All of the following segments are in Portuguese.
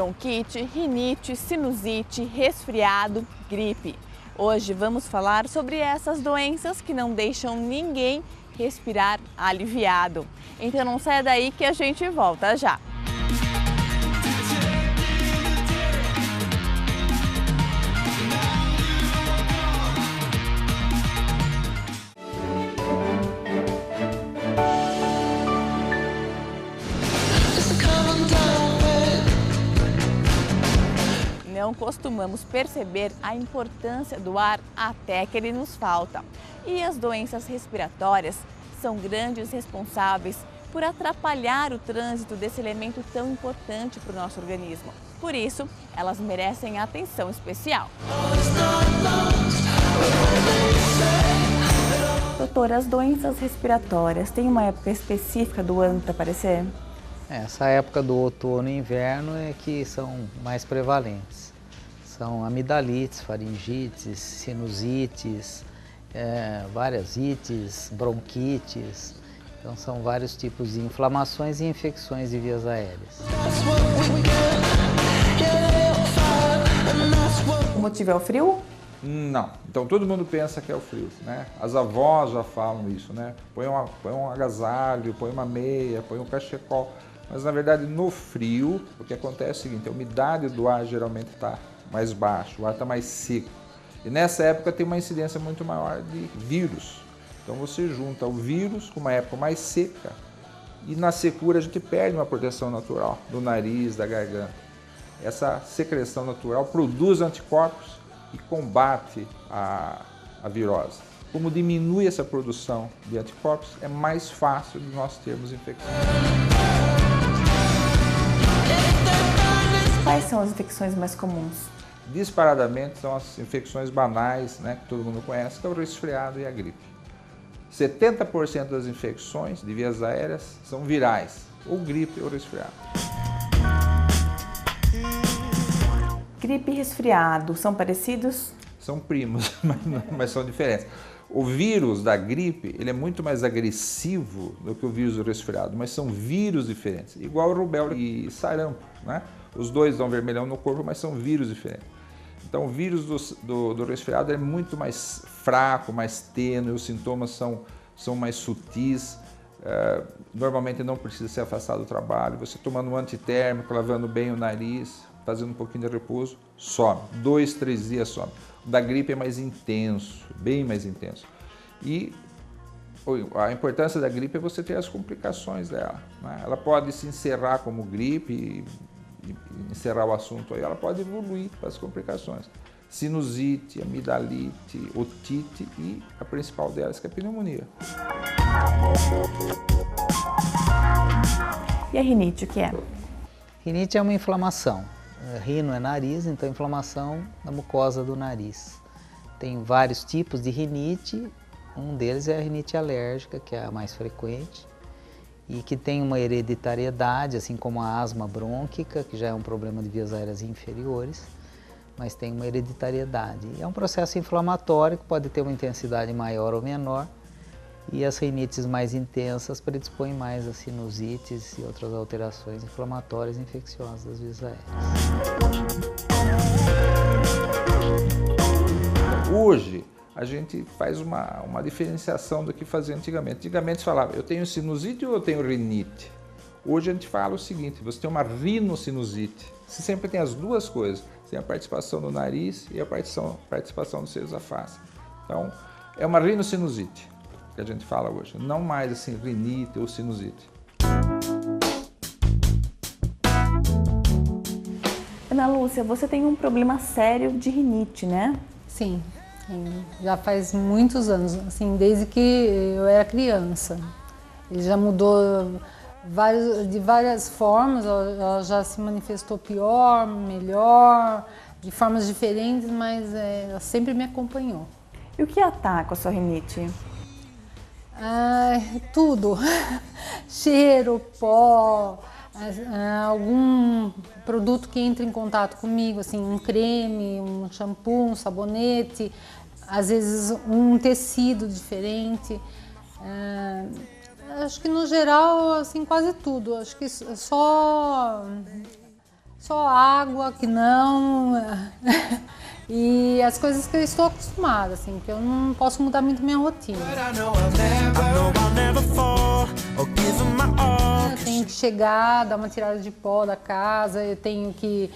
bronquite, rinite, sinusite, resfriado, gripe. Hoje vamos falar sobre essas doenças que não deixam ninguém respirar aliviado. Então não saia daí que a gente volta já. Não costumamos perceber a importância do ar até que ele nos falta. E as doenças respiratórias são grandes responsáveis por atrapalhar o trânsito desse elemento tão importante para o nosso organismo. Por isso, elas merecem atenção especial. Doutora, as doenças respiratórias têm uma época específica do ano para aparecer? Essa época do outono e inverno é que são mais prevalentes. São amidalites, faringites, sinusites, várias ites, bronquites. Então são vários tipos de inflamações e infecções de vias aéreas. O motivo é o frio? Não. Então todo mundo pensa que é o frio, né? As avós já falam isso, né? Põe um agasalho, põe uma meia, põe um cachecol. Mas na verdade no frio, o que acontece é o seguinte, a umidade do ar geralmente está mais baixa, o ar está mais seco. E nessa época tem uma incidência muito maior de vírus. Então você junta o vírus com uma época mais seca e na secura a gente perde uma proteção natural do nariz, da garganta. Essa secreção natural produz anticorpos e combate a virose. Como diminui essa produção de anticorpos, é mais fácil de nós termos infecção. Quais são as infecções mais comuns? Disparadamente são as infecções banais, né, que todo mundo conhece, que é o resfriado e a gripe. 70% das infecções de vias aéreas são virais, ou gripe ou resfriado. Gripe e resfriado são parecidos? São primos, mas são diferentes. O vírus da gripe ele é muito mais agressivo do que o vírus do resfriado, mas são vírus diferentes, igual rubéola e sarampo, né? Os dois dão vermelhão no corpo, mas são vírus diferentes. Então o vírus do resfriado é muito mais fraco, mais tênue, os sintomas são mais sutis, normalmente não precisa ser afastado do trabalho, você tomando um antitérmico, lavando bem o nariz, fazendo um pouquinho de repouso, some. 2, 3 dias some. O da gripe é mais intenso, bem mais intenso. E a importância da gripe é você ter as complicações dela, né? Ela pode se encerrar como gripe e encerrar o assunto aí, ela pode evoluir para as complicações. Sinusite, amidalite, otite e a principal delas que é a pneumonia. E a rinite, o que é? Rinite é uma inflamação. Rino é nariz, então inflamação na mucosa do nariz. Tem vários tipos de rinite, um deles é a rinite alérgica, que é a mais frequente, e que tem uma hereditariedade, assim como a asma brônquica, que já é um problema de vias aéreas inferiores, mas tem uma hereditariedade. É um processo inflamatório que pode ter uma intensidade maior ou menor, e as rinites mais intensas predispõem mais a sinusites e outras alterações inflamatórias e infecciosas das vias aéreas. Hoje, a gente faz uma diferenciação do que fazia antigamente. Antigamente se falava, eu tenho sinusite ou eu tenho rinite? Hoje a gente fala o seguinte, você tem uma rinocinusite. Você sempre tem as duas coisas. Você tem a participação do nariz e a participação dos seios da face. Então, é uma rinocinusite que a gente fala hoje. Não mais assim, rinite ou sinusite. Ana Lúcia, você tem um problema sério de rinite, né? Sim, já faz muitos anos, assim, desde que eu era criança. Ele já mudou de várias formas, ela já se manifestou pior, melhor, de formas diferentes, mas ela sempre me acompanhou. E o que ataca a sua rinite? Tudo, cheiro, pó, algum produto que entre em contato comigo, assim, um creme, um shampoo, um sabonete, às vezes um tecido diferente. Acho que no geral, assim, quase tudo. Acho que só Só água, que não... E as coisas que eu estou acostumada, assim, porque eu não posso mudar muito minha rotina. Eu tenho que chegar, dar uma tirada de pó da casa, eu tenho que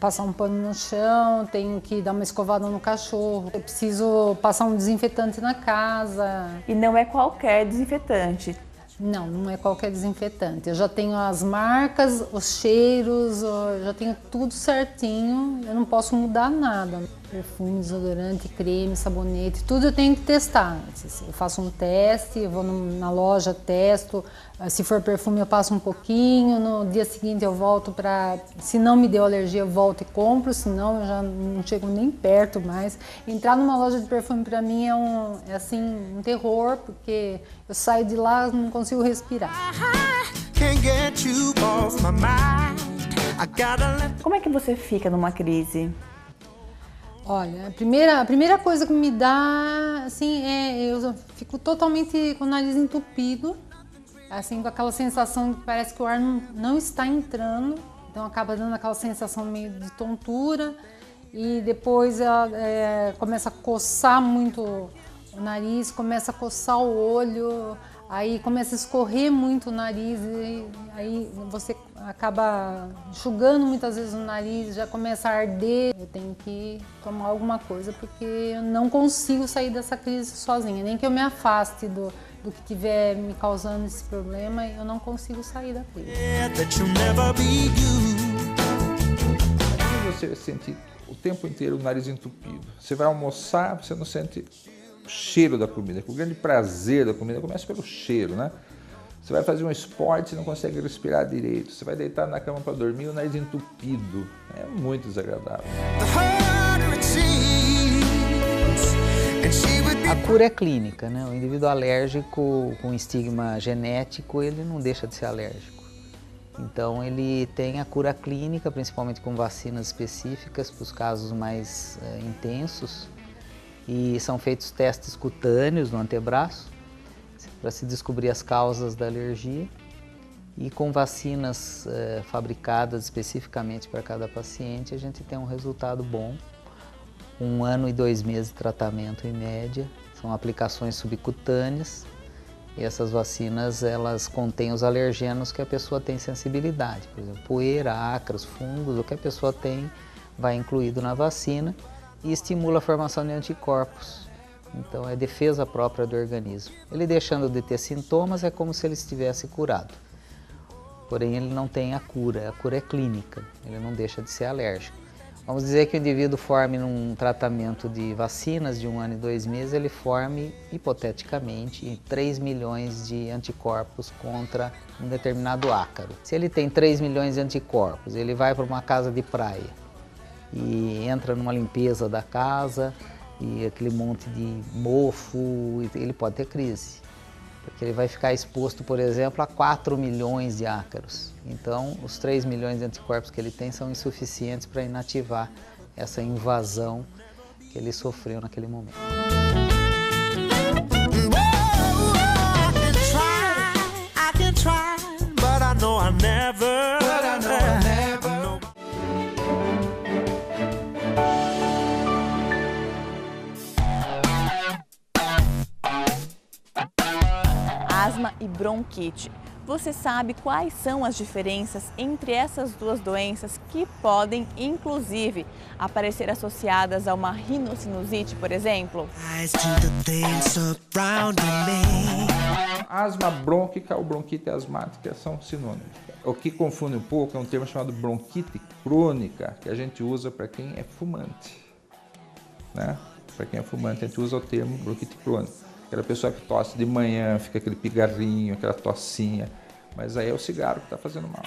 passar um pano no chão, tenho que dar uma escovada no cachorro, eu preciso passar um desinfetante na casa. E não é qualquer desinfetante. Não, não é qualquer desinfetante. Eu já tenho as marcas, os cheiros, eu já tenho tudo certinho, eu não posso mudar nada. Perfume, desodorante, creme, sabonete, tudo eu tenho que testar. Eu faço um teste, eu vou na loja, testo. Se for perfume eu passo um pouquinho, no dia seguinte eu volto para... Se não me deu alergia eu volto e compro, senão eu já não chego nem perto mais. Entrar numa loja de perfume para mim é assim, um terror, porque eu saio de lá e não consigo respirar. Como é que você fica numa crise? Olha, a primeira coisa que me dá, assim, eu fico totalmente com o nariz entupido, assim, com aquela sensação que parece que o ar não está entrando, então acaba dando aquela sensação meio de tontura e depois começa a coçar muito o nariz, começa a coçar o olho, aí começa a escorrer muito o nariz e aí você acaba enxugando muitas vezes o nariz, já começa a arder. Eu tenho que tomar alguma coisa porque eu não consigo sair dessa crise sozinha. Nem que eu me afaste do que estiver me causando esse problema, eu não consigo sair da crise. Você sente o tempo inteiro o nariz entupido. Você vai almoçar, você não sente o cheiro da comida. O grande prazer da comida começa pelo cheiro, né? Você vai fazer um esporte e não consegue respirar direito. Você vai deitar na cama para dormir, o nariz entupido. É muito desagradável. A cura é clínica, né? O indivíduo alérgico com estigma genético, ele não deixa de ser alérgico. Então ele tem a cura clínica, principalmente com vacinas específicas para os casos mais intensos. E são feitos testes cutâneos no antebraço para se descobrir as causas da alergia. E com vacinas fabricadas especificamente para cada paciente, a gente tem um resultado bom. 1 ano e 2 meses de tratamento em média, são aplicações subcutâneas. E essas vacinas, elas contêm os alergenos que a pessoa tem sensibilidade. Por exemplo, poeira, ácaros, fungos, o que a pessoa tem vai incluído na vacina e estimula a formação de anticorpos. Então é defesa própria do organismo. Ele deixando de ter sintomas é como se ele estivesse curado. Porém ele não tem a cura é clínica, ele não deixa de ser alérgico. Vamos dizer que o indivíduo forme num tratamento de vacinas de 1 ano e 2 meses, ele forme, hipoteticamente, 3 milhões de anticorpos contra um determinado ácaro. Se ele tem 3 milhões de anticorpos, ele vai para uma casa de praia e entra numa limpeza da casa e aquele monte de mofo, ele pode ter crise. Porque ele vai ficar exposto, por exemplo, a 4 milhões de ácaros. Então, os 3 milhões de anticorpos que ele tem são insuficientes para inativar essa invasão que ele sofreu naquele momento. Asma e bronquite. Você sabe quais são as diferenças entre essas duas doenças que podem, inclusive, aparecer associadas a uma rinocinusite, por exemplo? Asma brônquica ou bronquite asmática são sinônimos. O que confunde um pouco é um termo chamado bronquite crônica, que a gente usa para quem é fumante, né? Para quem é fumante, a gente usa o termo bronquite crônica. Aquela pessoa que tosse de manhã, fica aquele pigarrinho, aquela tossinha. Mas aí é o cigarro que está fazendo mal.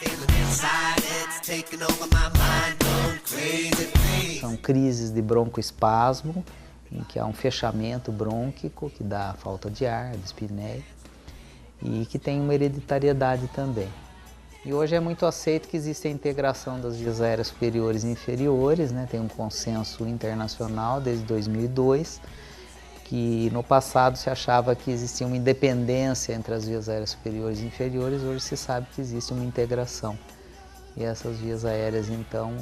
São crises de broncoespasmo, em que há um fechamento brônquico, que dá falta de ar, dispneia, e que tem uma hereditariedade também. E hoje é muito aceito que existe a integração das vias aéreas superiores e inferiores, né? Tem um consenso internacional desde 2002, que no passado se achava que existia uma independência entre as vias aéreas superiores e inferiores, hoje se sabe que existe uma integração e essas vias aéreas então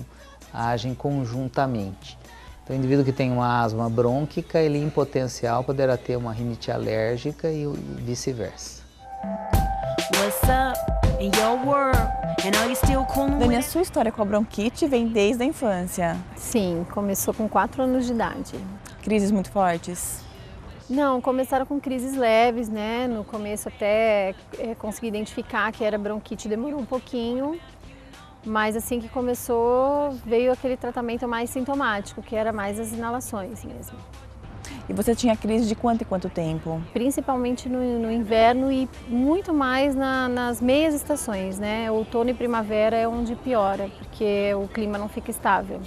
agem conjuntamente. Então o indivíduo que tem uma asma brônquica, ele em potencial poderá ter uma rinite alérgica e vice-versa. Dani, a sua história com a bronquite vem desde a infância. Sim, começou com 4 anos de idade. Crises muito fortes? Não, começaram com crises leves, né? No começo até consegui identificar que era bronquite, demorou um pouquinho. Mas assim que começou, veio aquele tratamento mais sintomático, que era mais as inalações mesmo. E você tinha crise de quanto em quanto tempo? Principalmente no inverno e muito mais nas meias estações, né? Outono e primavera é onde piora, porque o clima não fica estável.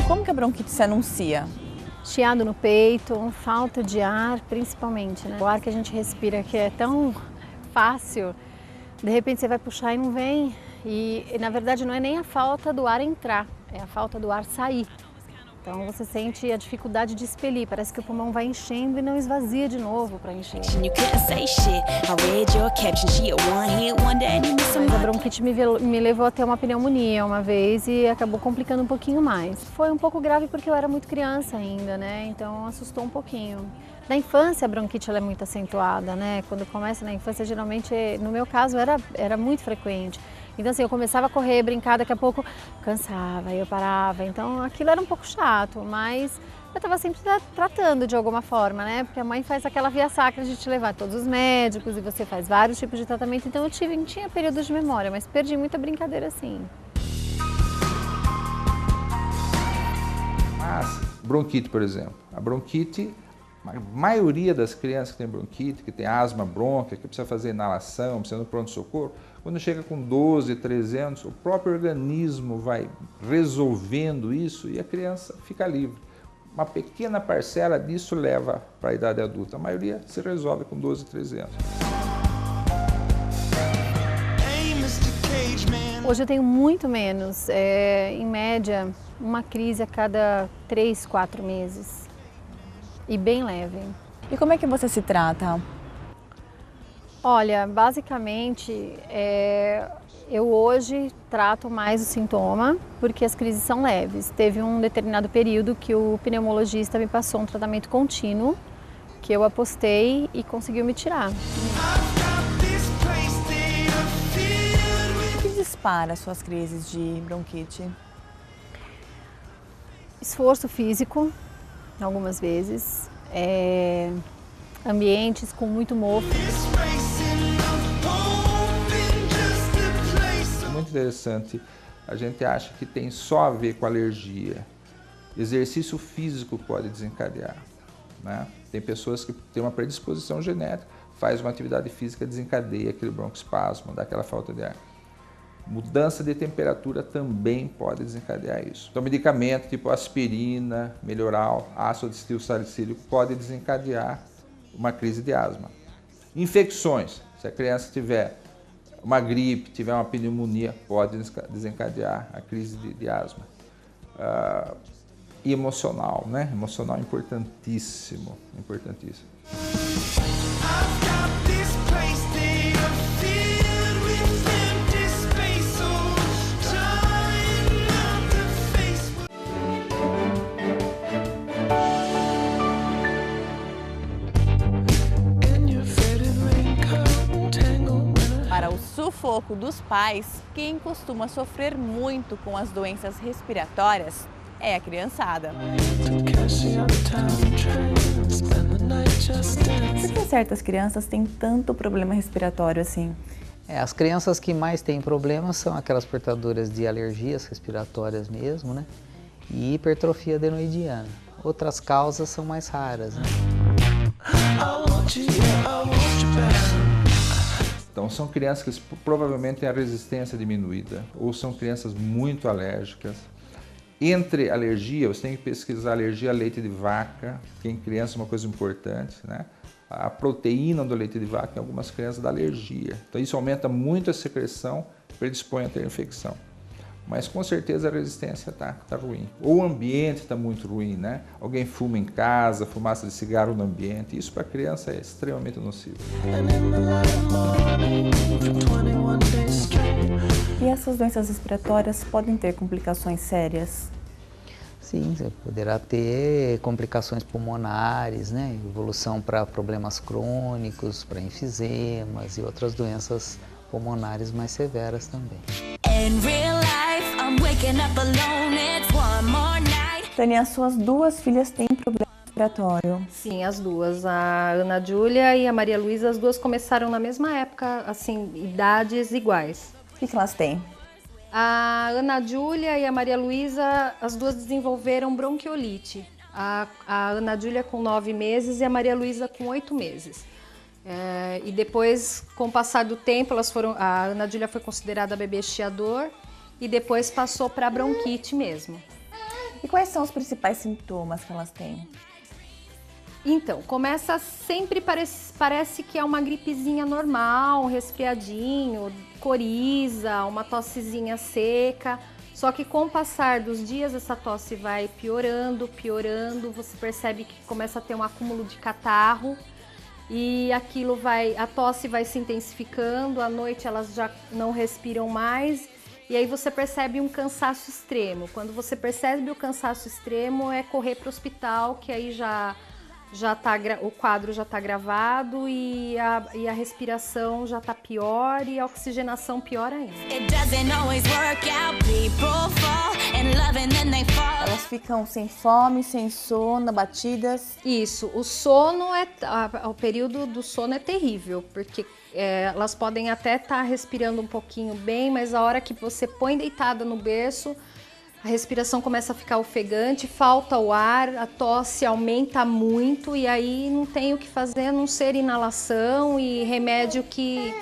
Como que a bronquite se anuncia? Chiado no peito, falta de ar, principalmente, né? O ar que a gente respira, que é tão fácil, de repente você vai puxar e não vem. E na verdade não é nem a falta do ar entrar, é a falta do ar sair. Então você sente a dificuldade de expelir, parece que o pulmão vai enchendo e não esvazia de novo para encher. Mas a bronquite me levou a ter uma pneumonia uma vez e acabou complicando um pouquinho mais. Foi um pouco grave porque eu era muito criança ainda, né? Então assustou um pouquinho. Na infância a bronquite ela é muito acentuada, né? Quando começa na infância, geralmente, no meu caso, era muito frequente. Então assim, eu começava a correr, brincar, daqui a pouco cansava, eu parava. Então aquilo era um pouco chato, mas eu estava sempre tratando de alguma forma, né? Porque a mãe faz aquela via sacra de te levar a todos os médicos e você faz vários tipos de tratamento. Então eu tinha períodos de memória, mas perdi muita brincadeira assim. Mas, bronquite, por exemplo. A bronquite, a maioria das crianças que tem bronquite, que tem asma brônquica, que precisa fazer inalação, precisa ir no pronto-socorro, quando chega com 12, 13 anos, o próprio organismo vai resolvendo isso e a criança fica livre. Uma pequena parcela disso leva para a idade adulta. A maioria se resolve com 12, 13 anos. Hoje eu tenho muito menos, em média, uma crise a cada 3, 4 meses. E bem leve. E como é que você se trata? Olha, basicamente, eu hoje trato mais o sintoma porque as crises são leves. Teve um determinado período que o pneumologista me passou um tratamento contínuo, que eu apostei e conseguiu me tirar. O que dispara as suas crises de bronquite? Esforço físico, algumas vezes, ambientes com muito mofo. É muito interessante, a gente acha que tem só a ver com alergia. Exercício físico pode desencadear, né? Tem pessoas que têm uma predisposição genética, faz uma atividade física, desencadeia aquele broncoespasmo, dá aquela falta de ar. Mudança de temperatura também pode desencadear isso. Então, medicamento tipo aspirina, melhoral, ácido acetil salicílico pode desencadear uma crise de asma. Infecções, se a criança tiver uma gripe, tiver uma pneumonia, pode desencadear a crise de asma. E emocional, né? Emocional é importantíssimo, importantíssimo. Para o sufoco dos pais, quem costuma sofrer muito com as doenças respiratórias é a criançada. Por que certas crianças têm tanto problema respiratório assim? As crianças que mais têm problemas são aquelas portadoras de alergias respiratórias mesmo, né? E hipertrofia adenoidiana. Outras causas são mais raras, né? Então, são crianças que provavelmente têm a resistência diminuída ou são crianças muito alérgicas. Entre alergia, você tem que pesquisar alergia a leite de vaca, que em criança é uma coisa importante, né? A proteína do leite de vaca em algumas crianças dá alergia. Então, isso aumenta muito a secreção, predispõe a ter infecção. mas com certeza a resistência tá ruim. Ou o ambiente está muito ruim, né? Alguém fuma em casa, fumaça de cigarro no ambiente, isso para a criança é extremamente nocivo. E essas doenças respiratórias podem ter complicações sérias? Sim, você poderá ter complicações pulmonares, né? Evolução para problemas crônicos, para enfisemas e outras doenças pulmonares mais severas também. Tânia, as suas duas filhas têm problema respiratório? Sim, as duas. A Ana Júlia e a Maria Luísa, as duas começaram na mesma época, assim, idades iguais. O que elas têm? A Ana Júlia e a Maria Luísa, as duas desenvolveram bronquiolite. A Ana Júlia com 9 meses e a Maria Luísa com 8 meses. E depois, com o passar do tempo, a Ana Júlia foi considerada bebê chiador e depois passou para bronquite mesmo. E quais são os principais sintomas que elas têm? Então, começa sempre, parece que é uma gripezinha normal, um resfriadinho, coriza, uma tossezinha seca. Só que com o passar dos dias, essa tosse vai piorando, você percebe que começa a ter um acúmulo de catarro e a tosse vai se intensificando, à noite elas já não respiram mais e aí você percebe um cansaço extremo. Quando você percebe o cansaço extremo, é correr para o hospital, que aí o quadro já está gravado e a respiração já está pior e a oxigenação pior ainda. Elas ficam sem fome, sem sono, abatidas? Isso, o sono o período do sono é terrível, porque elas podem até estar respirando um pouquinho bem, mas a hora que você põe deitada no berço, a respiração começa a ficar ofegante, falta o ar, a tosse aumenta muito e aí não tem o que fazer a não ser inalação e remédio que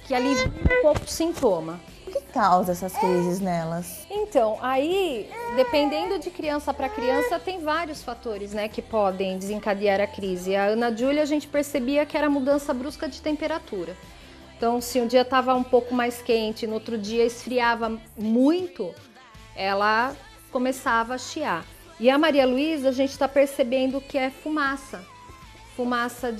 alivia um pouco o sintoma. O que causa essas crises nelas? Então, aí, dependendo de criança para criança, tem vários fatores, né, que podem desencadear a crise. A Ana Júlia, a gente percebia que era mudança brusca de temperatura. Então, se um dia estava um pouco mais quente, no outro dia esfriava muito, ela começava a chiar. E a Maria Luísa, a gente está percebendo que é fumaça. Fumaça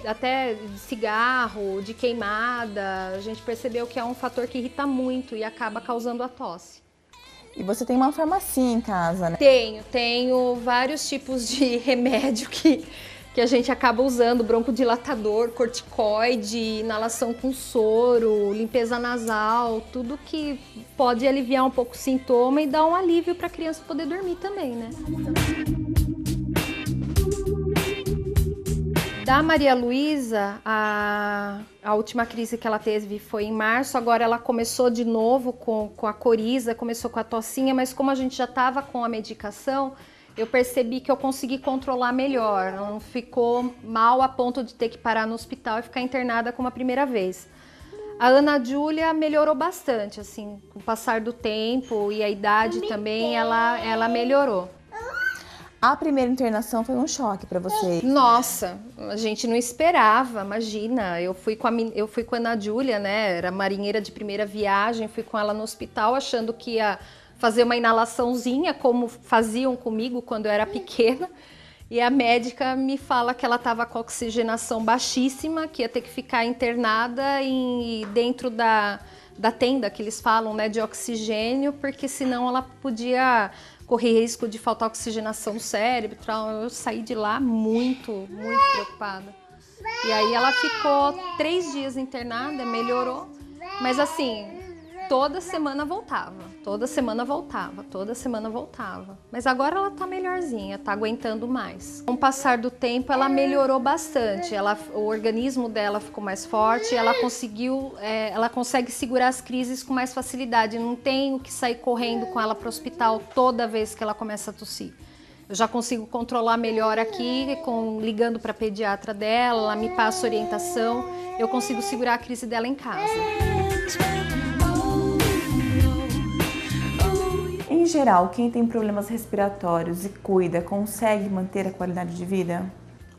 até de cigarro, de queimada. A gente percebeu que é um fator que irrita muito e acaba causando a tosse. E você tem uma farmacia em casa, né? Tenho vários tipos de remédio que a gente acaba usando, broncodilatador, corticoide, inalação com soro, limpeza nasal, tudo que pode aliviar um pouco o sintoma e dar um alívio para a criança poder dormir também, né? Da Maria Luísa, a última crise que ela teve foi em março, agora ela começou de novo com a coriza, começou com a tossinha, mas como a gente já estava com a medicação, eu percebi que eu consegui controlar melhor, não ficou mal a ponto de ter que parar no hospital e ficar internada como a primeira vez. A Ana Júlia melhorou bastante, assim, com o passar do tempo e a idade também, ela melhorou. A primeira internação foi um choque para você? Nossa, a gente não esperava, imagina. Eu fui com a Ana Júlia, né, era marinheira de primeira viagem, fui com ela no hospital achando que ia fazer uma inalaçãozinha, como faziam comigo quando eu era pequena. E a médica me fala que ela estava com oxigenação baixíssima, que ia ter que ficar internada dentro da tenda que eles falam, né, de oxigênio, porque senão ela podia correr risco de faltar oxigenação no cérebro. Eu saí de lá muito preocupada. E aí ela ficou 3 dias internada, melhorou, mas assim, toda semana voltava. Mas agora ela tá melhorzinha, tá aguentando mais. Com o passar do tempo, ela melhorou bastante. O organismo dela ficou mais forte, ela consegue segurar as crises com mais facilidade. Não tenho que sair correndo com ela para o hospital toda vez que ela começa a tossir. Eu já consigo controlar melhor aqui, ligando para a pediatra dela, ela me passa orientação, eu consigo segurar a crise dela em casa. Em geral, quem tem problemas respiratórios e cuida, consegue manter a qualidade de vida?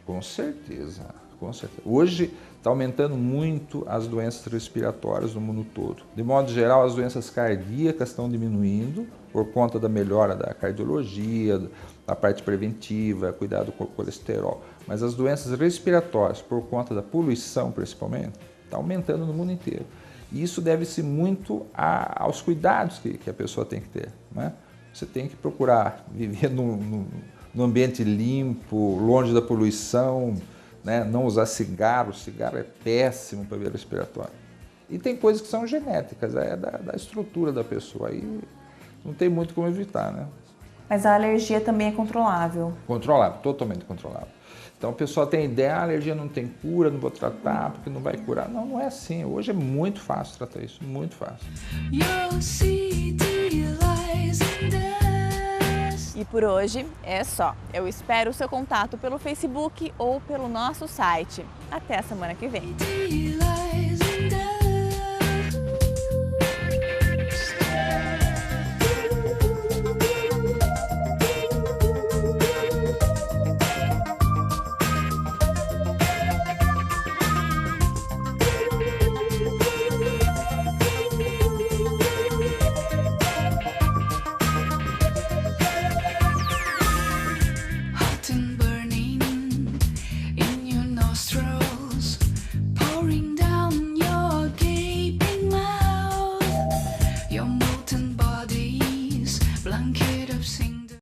Com certeza. com certeza. Hoje está aumentando muito as doenças respiratórias no mundo todo. De modo geral, as doenças cardíacas estão diminuindo por conta da melhora da cardiologia, da parte preventiva, cuidado com o colesterol. Mas as doenças respiratórias, por conta da poluição principalmente, está aumentando no mundo inteiro. E isso deve-se muito aos cuidados que a pessoa tem que ter, né? Você tem que procurar viver num ambiente limpo, longe da poluição, né? Não usar cigarro. Cigarro é péssimo para a via respiratória. E tem coisas que são genéticas, é da estrutura da pessoa, aí não tem muito como evitar, né? Mas a alergia também é controlável? Controlável, totalmente controlável. Então a pessoa tem ideia, a alergia não tem cura, não vou tratar porque não vai curar. Não, não é assim. Hoje é muito fácil tratar isso, muito fácil. E por hoje é só. Eu espero o seu contato pelo Facebook ou pelo nosso site. Até a semana que vem.